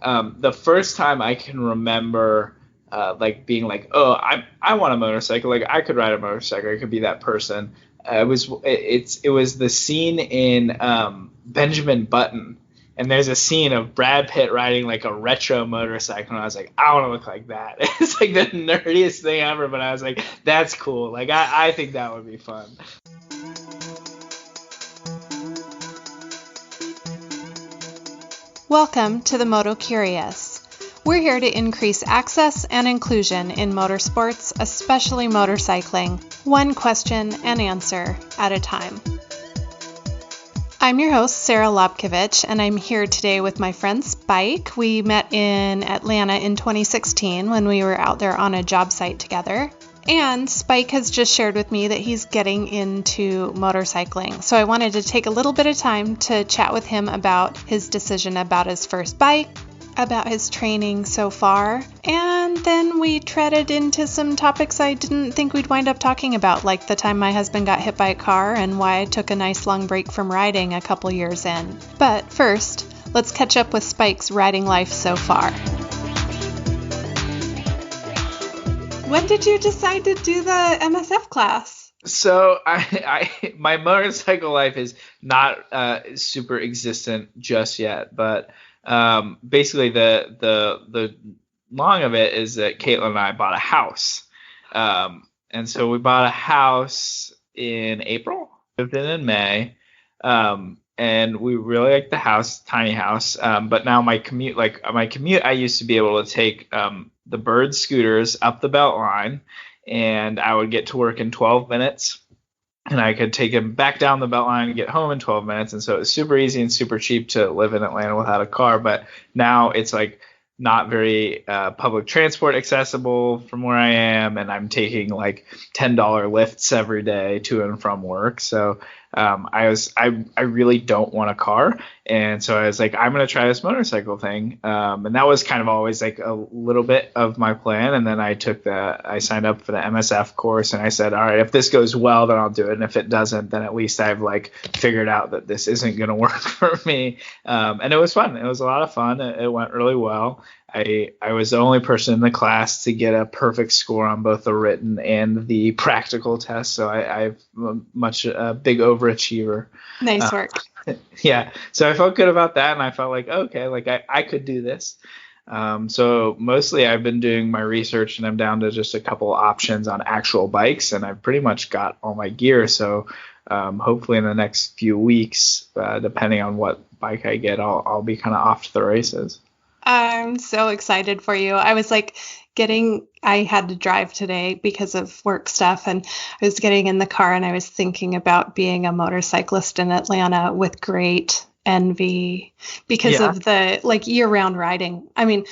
the first time I can remember like being like, oh, I want a motorcycle. Like I could ride a motorcycle. I could be that person. It was the scene in Benjamin Button, and there's a scene of Brad Pitt riding like a retro motorcycle, and I was like, I want to look like that. It's like the nerdiest thing ever, but I was like, that's cool. Like I think that would be fun. Welcome to the Moto Curious. We're here to increase access and inclusion in motorsports, especially motorcycling, one question and answer at a time. I'm your host, Sarah Lobkovich, and I'm here today with my friend Spike. We met in Atlanta in 2016 when we were out there on a job site together. And Spike has just shared with me that he's getting into motorcycling. So I wanted to take a little bit of time to chat with him about his decision about his first bike, about his training so far, and then we treaded into some topics I didn't think we'd wind up talking about, like the time my husband got hit by a car and why I took a nice long break from riding a couple years in. But first, let's catch up with Spike's riding life so far. When did you decide to do the MSF class? So my motorcycle life is not super existent just yet, but basically the long of it is that Caitlin and I bought a house, and so we bought a house in April, moved in May, and we really liked the house, tiny house. But now my commute, I used to be able to take the Bird scooters up the Beltline, and I would get to work in 12 minutes. And I could take him back down the Beltline and get home in 12 minutes. And so it was super easy and super cheap to live in Atlanta without a car. But now it's like not very public transport accessible from where I am. And I'm taking like $10 lifts every day to and from work. So I really don't want a car. And so I was like, I'm going to try this motorcycle thing. And that was kind of always like a little bit of my plan. And then I signed up for the MSF course, and I said, all right, if this goes well, then I'll do it. And if it doesn't, then at least I've like figured out that this isn't going to work for me. And it was fun. It was a lot of fun. It went really well. I was the only person in the class to get a perfect score on both the written and the practical test. So I'm a big overachiever. Nice work. Yeah. So I felt good about that. And I felt like, okay, like I could do this. So mostly I've been doing my research, and I'm down to just a couple options on actual bikes, and I've pretty much got all my gear. So hopefully in the next few weeks, depending on what bike I get, I'll be kind of off to the races. I'm so excited for you. I was like I had to drive today because of work stuff, and I was getting in the car and I was thinking about being a motorcyclist in Atlanta with great envy because of the like year-round riding. I mean,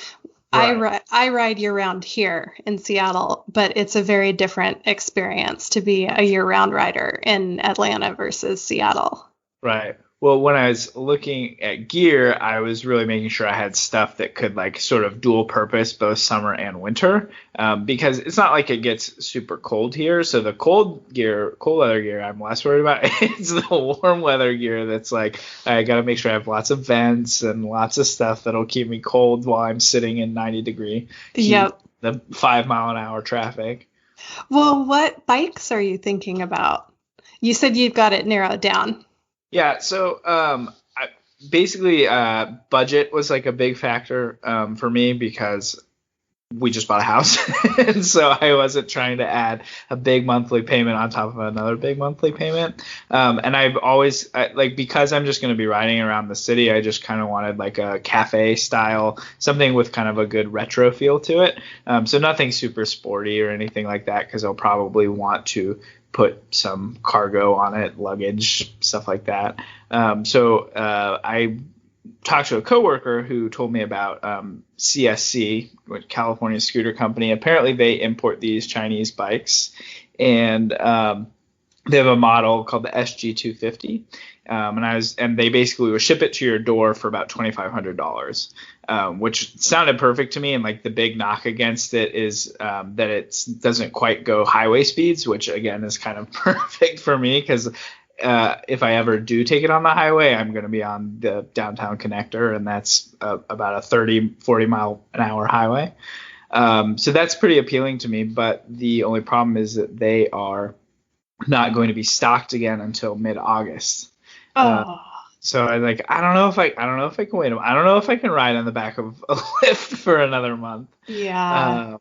right. I ride year-round here in Seattle, but it's a very different experience to be a year-round rider in Atlanta versus Seattle. Right. Well, when I was looking at gear, I was really making sure I had stuff that could like sort of dual purpose both summer and winter, because it's not like it gets super cold here. So the cold weather gear, I'm less worried about. It's the warm weather gear that's like, I got to make sure I have lots of vents and lots of stuff that'll keep me cold while I'm sitting in 90-degree heat, yep. The 5-mile-an-hour traffic. Well, what bikes are you thinking about? You said you've got it narrowed down. Yeah, so basically budget was like a big factor for me because we just bought a house. And so I wasn't trying to add a big monthly payment on top of another big monthly payment. And I've always, because I'm just going to be riding around the city, I just kind of wanted like a cafe style, something with kind of a good retro feel to it. So nothing super sporty or anything like that, because I'll probably want to put some cargo on it, luggage, stuff like that. So I talked to a coworker who told me about CSC, California Scooter Company. Apparently they import these Chinese bikes, and they have a model called the SG250. And they basically will ship it to your door for about $2,500, which sounded perfect to me. And like the big knock against it is that it doesn't quite go highway speeds, which again is kind of perfect for me because if I ever do take it on the highway, I'm going to be on the downtown connector, and that's about a 30-40 mile an hour highway. So that's pretty appealing to me. But the only problem is that they are not going to be stocked again until mid-August. Oh, So I don't know if I can wait. I don't know if I can ride on the back of a Lyft for another month. yeah.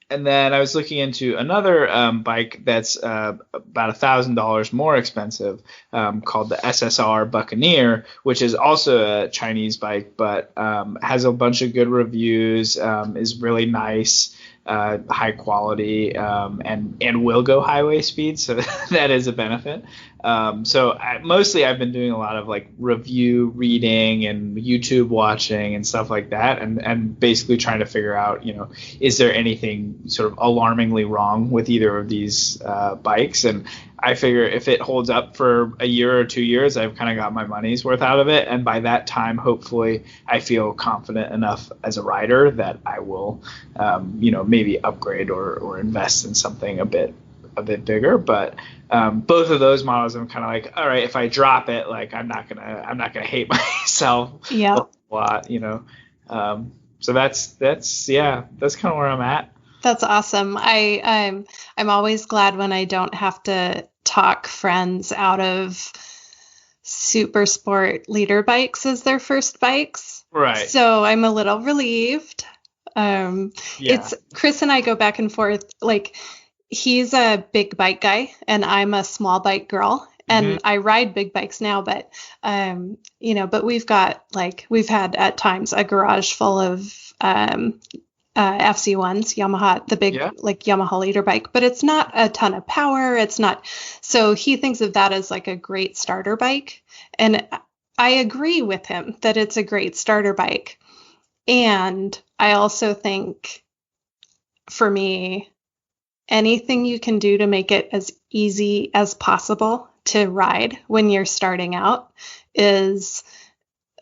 And then I was looking into another bike that's about $1,000 more expensive, called the SSR Buccaneer, which is also a Chinese bike, but has a bunch of good reviews, is really nice, high quality, and will go highway speed, so that is a benefit. Mostly I've been doing a lot of like review reading and YouTube watching and stuff like that, and basically trying to figure out, is there anything sort of alarmingly wrong with either of these bikes? And I figure if it holds up for a year or 2 years, I've kind of got my money's worth out of it. And by that time, hopefully, I feel confident enough as a rider that I will, maybe upgrade or invest in something a bit bigger. But both of those models, I'm kind of like, all right, if I drop it, like I'm not gonna hate myself Yeah. a lot, So that's kind of where I'm at. That's awesome. I'm always glad when I don't have to talk friends out of super sport leader bikes as their first bikes. Right. So I'm a little relieved. Yeah. It's Chris and I go back and forth. Like he's a big bike guy and I'm a small bike girl. And I ride big bikes now, but but we've had at times a garage full of FC1s, Yamaha, the big Yamaha leader bike, but it's not a ton of power. It's not. So he thinks of that as like a great starter bike. And I agree with him that it's a great starter bike. And I also think for me, anything you can do to make it as easy as possible to ride when you're starting out is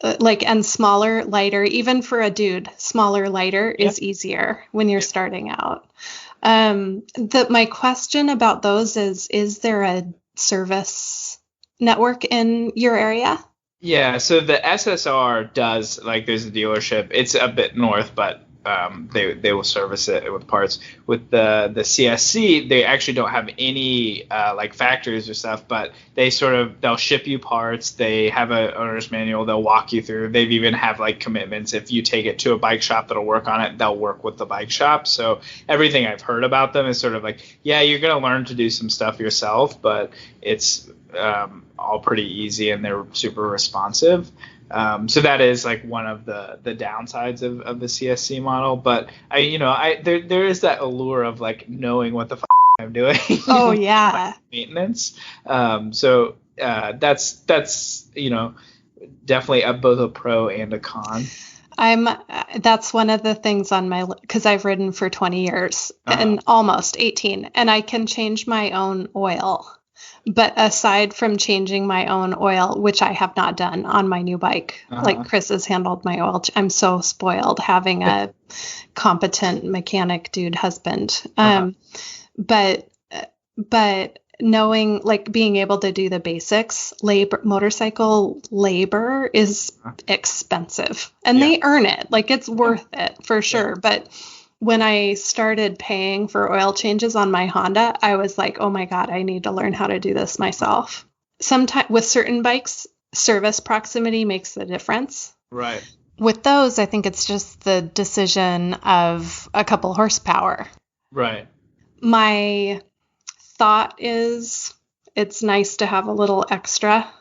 and smaller, lighter, even for a dude, smaller, lighter is easier when you're starting out. My question about those is there a service network in your area? Yeah, so the SSR does, there's a dealership. It's a bit north, but they will service it with parts. With the CSC, they actually don't have any factories or stuff, but they'll ship you parts. They have an owner's manual. They'll walk you through. They've even have commitments. If you take it to a bike shop that'll work on it, they'll work with the bike shop. So everything I've heard about them is sort of you're gonna learn to do some stuff yourself, but it's all pretty easy and they're super responsive. So that is one of the downsides of the CSC model, but there is that allure of knowing what the I'm doing. Oh yeah. Maintenance. So that's definitely both a pro and a con. That's one of the things on my, because I've ridden for 20 years and almost 18, and I can change my own oil. But aside from changing my own oil, which I have not done on my new bike, Chris has handled my oil. I'm so spoiled having a competent mechanic dude husband. But knowing, being able to do the basics, motorcycle labor is expensive and they earn it. It's worth it for sure. But when I started paying for oil changes on my Honda, I was like, oh my God, I need to learn how to do this myself. Sometimes with certain bikes, service proximity makes the difference. Right. With those, I think it's just the decision of a couple horsepower. Right. My thought is it's nice to have a little extra.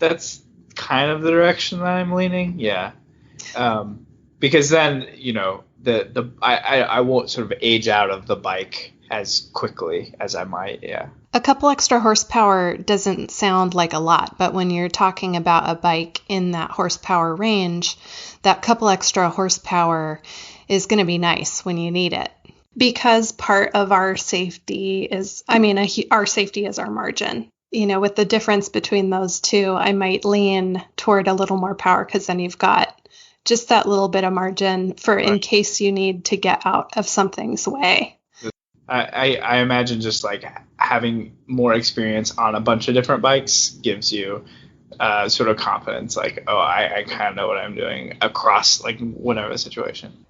That's kind of the direction that I'm leaning. Yeah. Because then, I won't sort of age out of the bike as quickly as I might. Yeah. A couple extra horsepower doesn't sound like a lot, but when you're talking about a bike in that horsepower range, that couple extra horsepower is going to be nice when you need it. Because part of our safety is, our safety is our margin. With the difference between those two, I might lean toward a little more power because then you've got just that little bit of margin for in case you need to get out of something's way. I imagine just like having more experience on a bunch of different bikes gives you sort of confidence, like, oh, I kind of know what I'm doing across like whatever situation.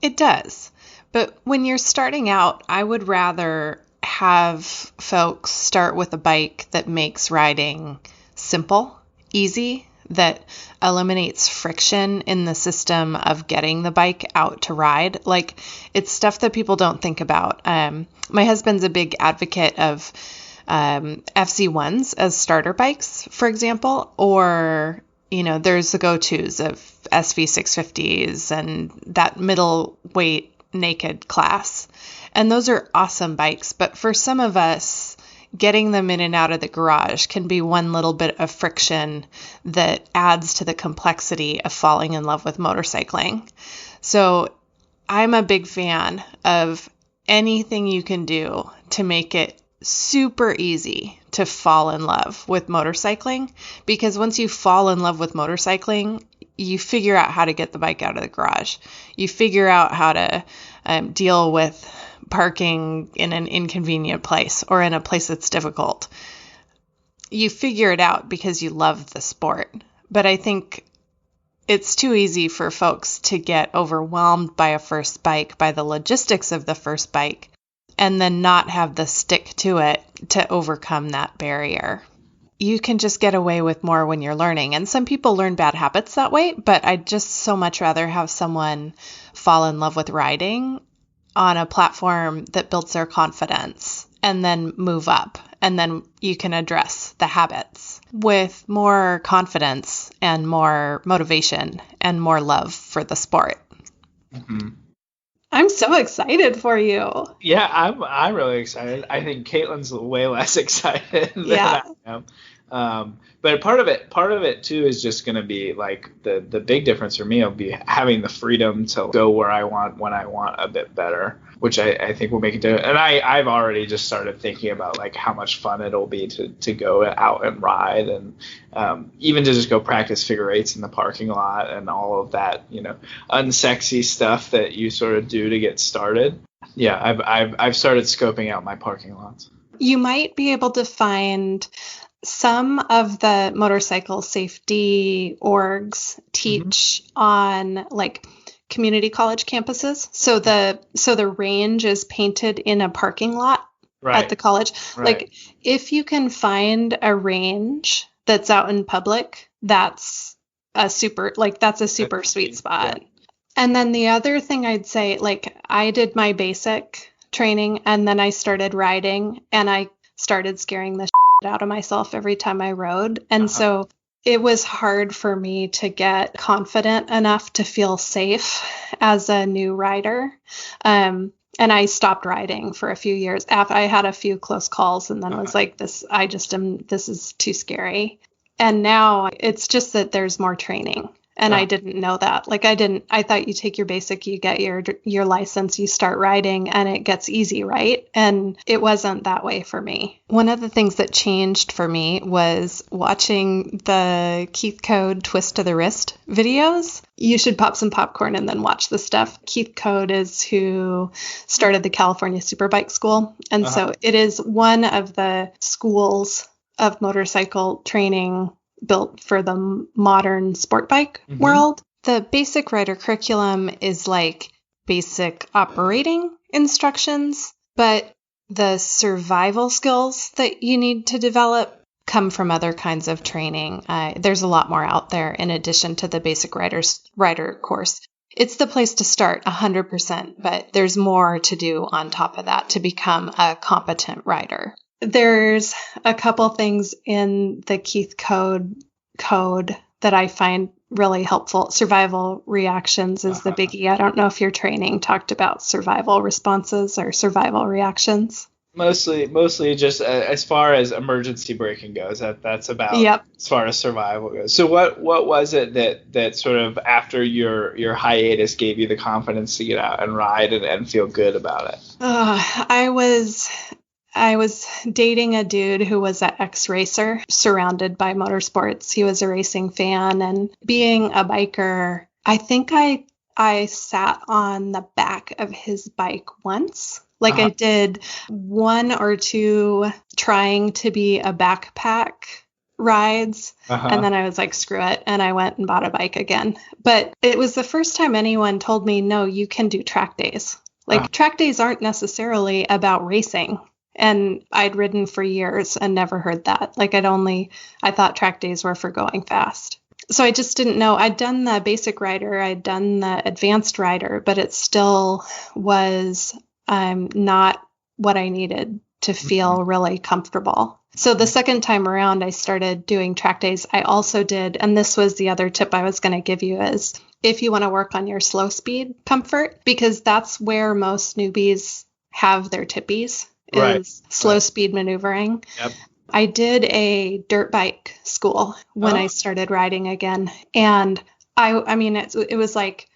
It does. But when you're starting out, I would rather have folks start with a bike that makes riding simple, easy, that eliminates friction in the system of getting the bike out to ride. Like, it's stuff that people don't think about. My husband's a big advocate of FC1s as starter bikes, for example, or there's the go-tos of SV650s and that middleweight naked class. And those are awesome bikes. But for some of us, getting them in and out of the garage can be one little bit of friction that adds to the complexity of falling in love with motorcycling. So I'm a big fan of anything you can do to make it super easy to fall in love with motorcycling, because once you fall in love with motorcycling, you figure out how to get the bike out of the garage. You figure out how to deal with parking in an inconvenient place or in a place that's difficult. You figure it out because you love the sport. But I think it's too easy for folks to get overwhelmed by a first bike, by the logistics of the first bike, and then not have the stick to it to overcome that barrier. You can just get away with more when you're learning. And some people learn bad habits that way, but I'd just so much rather have someone fall in love with riding on a platform that builds their confidence and then move up. And then you can address the habits with more confidence and more motivation and more love for the sport. Mm-hmm. I'm so excited for you. Yeah, I'm really excited. I think Caitlin's way less excited than I am. But part of it too is just going to be like the big difference for me will be having the freedom to go where I want when I want a bit better, which I think will make it different. And I've already just started thinking about like how much fun it'll be to go out and ride, and even to just go practice figure eights in the parking lot and all of that, unsexy stuff that you sort of do to get started. Yeah, I've started scoping out my parking lots. You might be able to find some of the motorcycle safety orgs teach on like community college campuses. So the range is painted in a parking lot at the college. Right. Like if you can find a range that's out in public, that's a super sweet spot. Yeah. And then the other thing I'd say, like I did my basic training and then I started riding and I started scaring the out of myself every time I rode. And so it was hard for me to get confident enough to feel safe as a new rider. And I stopped riding for a few years after I had a few close calls and then was like, this is too scary. And now it's just that there's more training. And I didn't know that. I thought you take your basic, you get your license, you start riding and it gets easy, right? And it wasn't that way for me. One of the things that changed for me was watching the Keith Code Twist to the Wrist videos. You should pop some popcorn and then watch the stuff. Keith Code is who started the California Superbike School. And so it is one of the schools of motorcycle training built for the modern sport bike world. The basic rider curriculum is like basic operating instructions, but the survival skills that you need to develop come from other kinds of training. There's a lot more out there in addition to the basic rider course. It's the place to start 100%, but there's more to do on top of that to become a competent rider. There's a couple things in the Keith code that I find really helpful. Survival reactions is the biggie. I don't know if your training talked about survival responses or survival reactions. Mostly just as far as emergency braking goes. That's about as far as survival goes. So what was it that sort of after your hiatus gave you the confidence to get out and ride and feel good about it? I was dating a dude who was an ex-racer surrounded by motorsports. He was a racing fan, and being a biker, I think I sat on the back of his bike once Like I did one or two trying to be a backpack rides. And then I was like, screw it. And I went and bought a bike again. But it was the first time anyone told me, no, you can do track days. Like track days aren't necessarily about racing. And I'd ridden for years and never heard that. Like I thought track days were for going fast. So I just didn't know. I'd done the basic rider, I'd done the advanced rider, but it still was not what I needed to feel really comfortable. So the second time around, I started doing track days. I also did, and this was the other tip I was going to give you, is if you want to work on your slow speed comfort, because that's where most newbies have their tippies, is slow speed maneuvering. Yep. I did a dirt bike school when I started riding again. And I mean, it was like,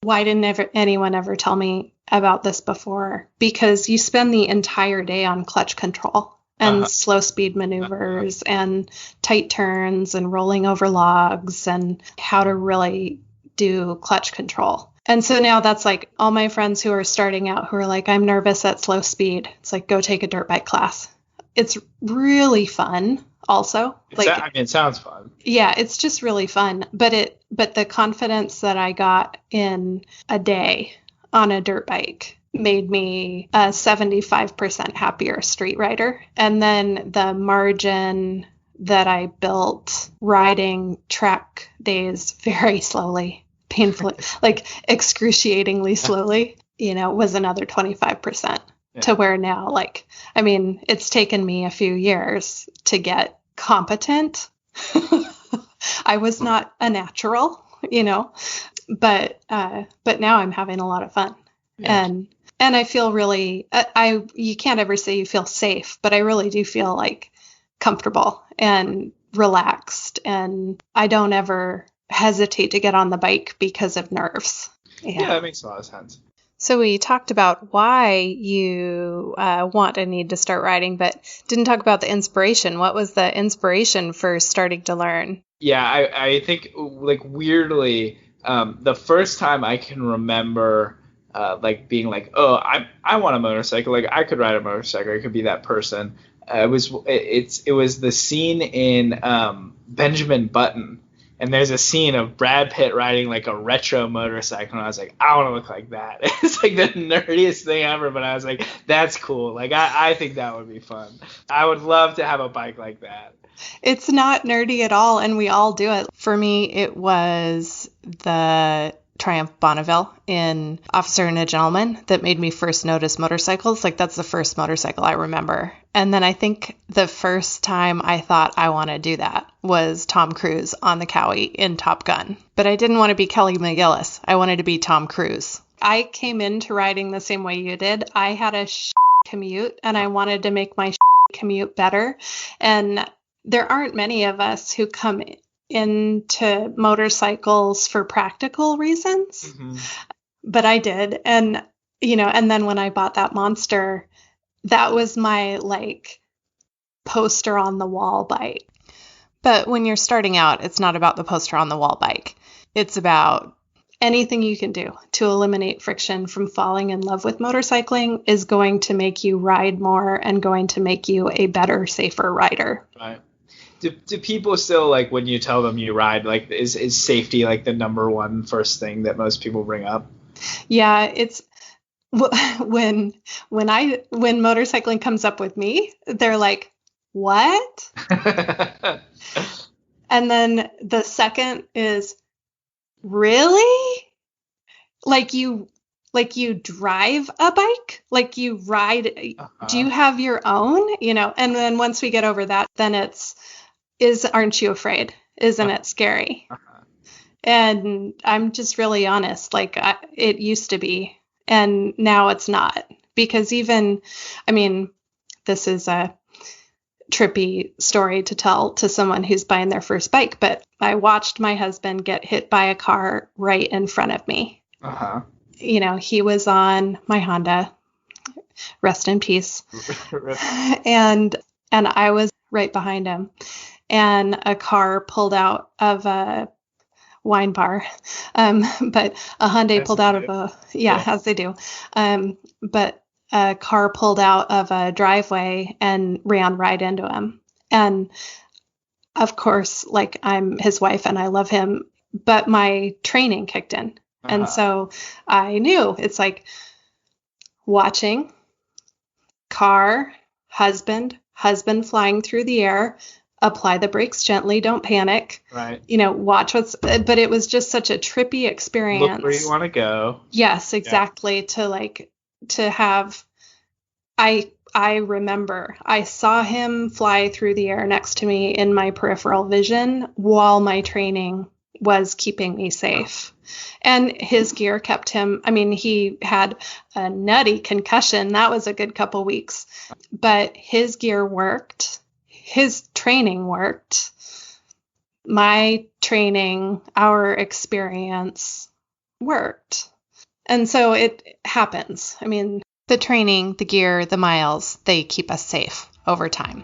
why didn't anyone ever tell me about this before? Because you spend the entire day on clutch control and slow speed maneuvers and tight turns and rolling over logs and how to really do clutch control. And so now that's like all my friends who are starting out who are like, I'm nervous at slow speed. It's like, go take a dirt bike class. It's really fun also. It sounds fun. Yeah, it's just really fun. But the confidence that I got in a day on a dirt bike made me a 75% happier street rider. And then the margin that I built riding track days very slowly, painfully, like excruciatingly slowly, was another 25%. To where now, like, I mean, it's taken me a few years to get competent. I was not a natural, but now I'm having a lot of fun. Yeah. And I feel really, you can't ever say you feel safe, but I really do feel like comfortable and relaxed. And I don't ever hesitate to get on the bike because of nerves. Yeah, that makes a lot of sense. So we talked about why you want and need to start riding, but didn't talk about the inspiration. What was the inspiration for starting to learn? Yeah, I think, like, weirdly, the first time I can remember like being like, oh, I want a motorcycle. Like, I could ride a motorcycle. I could be that person. It was the scene in Benjamin Button. And there's a scene of Brad Pitt riding like a retro motorcycle, and I was like, I want to look like that. It's like the nerdiest thing ever, but I was like, that's cool. Like, I think that would be fun. I would love to have a bike like that. It's not nerdy at all, and we all do it. For me, it was the Triumph Bonneville in Officer and a Gentleman that made me first notice motorcycles. Like, that's the first motorcycle I remember. And then I think the first time I thought I want to do that was Tom Cruise on the Cowie in Top Gun. But I didn't want to be Kelly McGillis. I wanted to be Tom Cruise. I came into riding the same way you did. I had a commute, and I wanted to make my commute better. And there aren't many of us who come into motorcycles for practical reasons, but I did. And, and then when I bought that monster, that was my like poster on the wall bike. But when you're starting out, it's not about the poster on the wall bike. It's about anything you can do to eliminate friction from falling in love with motorcycling is going to make you ride more and going to make you a better, safer rider. Right. Do people still, like, when you tell them you ride, like, is safety like the number one first thing that most people bring up? Yeah, it's when motorcycling comes up with me, they're like, what? And then the second is, really? Like you drive a bike? Like you ride? Do you have your own? And then once we get over that, then aren't you afraid? Isn't it scary? And I'm just really honest. Like, it used to be, and now it's not. Because this is a trippy story to tell to someone who's buying their first bike, but I watched my husband get hit by a car right in front of me. He was on my Honda, rest in peace. and I was right behind him. And a car pulled out of a wine bar, but a Hyundai pulled out of as they do. But a car pulled out of a driveway and ran right into him. And of course, like, I'm his wife and I love him, but my training kicked in. And so I knew it's like watching car, husband flying through the air, apply the brakes gently, don't panic. Right. Watch but it was just such a trippy experience. Look where you want to go. Yes, exactly. Yeah. To have, I remember I saw him fly through the air next to me in my peripheral vision while my training was keeping me safe. And his gear kept him, he had a nutty concussion. That was a good couple weeks. But his gear worked. His training worked. My training, our experience worked. And so it happens. The training, the gear, the miles, they keep us safe over time.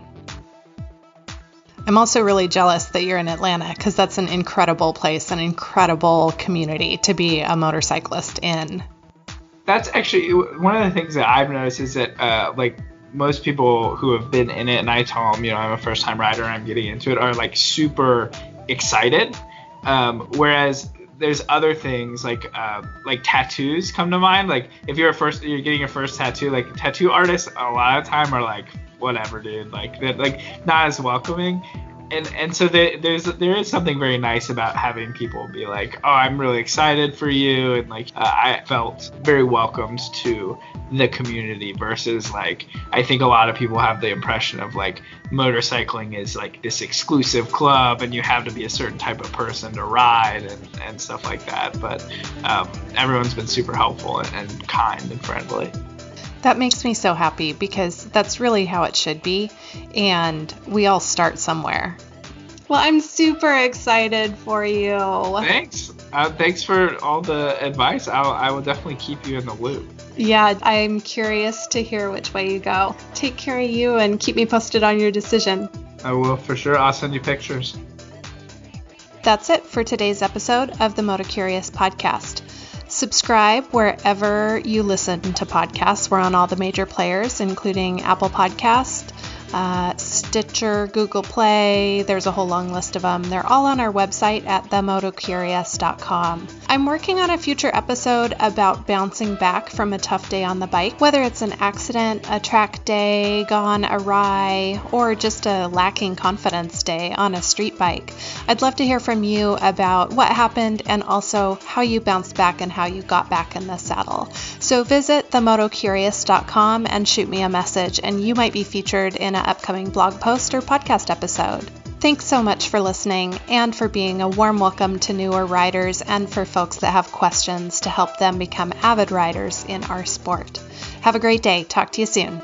I'm also really jealous that you're in Atlanta, because that's an incredible place, an incredible community to be a motorcyclist in. That's actually one of the things that I've noticed is that most people who have been in it, and I tell them, I'm a first time rider and I'm getting into it, are like super excited. Whereas there's other things like tattoos come to mind. Like if you're getting your first tattoo, like tattoo artists a lot of time are like, whatever, dude, like they're like not as welcoming. And so there is something very nice about having people be like, oh, I'm really excited for you, and like I felt very welcomed to the community versus like I think a lot of people have the impression of like motorcycling is like this exclusive club and you have to be a certain type of person to ride and stuff like that. But everyone's been super helpful and kind and friendly. That makes me so happy, because that's really how it should be, and we all start somewhere. Well, I'm super excited for you. Thanks. Thanks for all the advice. I will definitely keep you in the loop. Yeah, I'm curious to hear which way you go. Take care of you and keep me posted on your decision. I will for sure. I'll send you pictures. That's it for today's episode of the Motor Curious podcast. Subscribe wherever you listen to podcasts. We're on all the major players, including Apple Podcast, Stitcher, Google Play. There's a whole long list of them. They're all on our website at themotocurious.com. I'm working on a future episode about bouncing back from a tough day on the bike, whether it's an accident, a track day gone awry, or just a lacking confidence day on a street bike. I'd love to hear from you about what happened and also how you bounced back and how you got back in the saddle. So visit themotocurious.com and shoot me a message, and you might be featured in an upcoming blog post or podcast episode. Thanks so much for listening and for being a warm welcome to newer riders and for folks that have questions to help them become avid riders in our sport. Have a great day. Talk to you soon.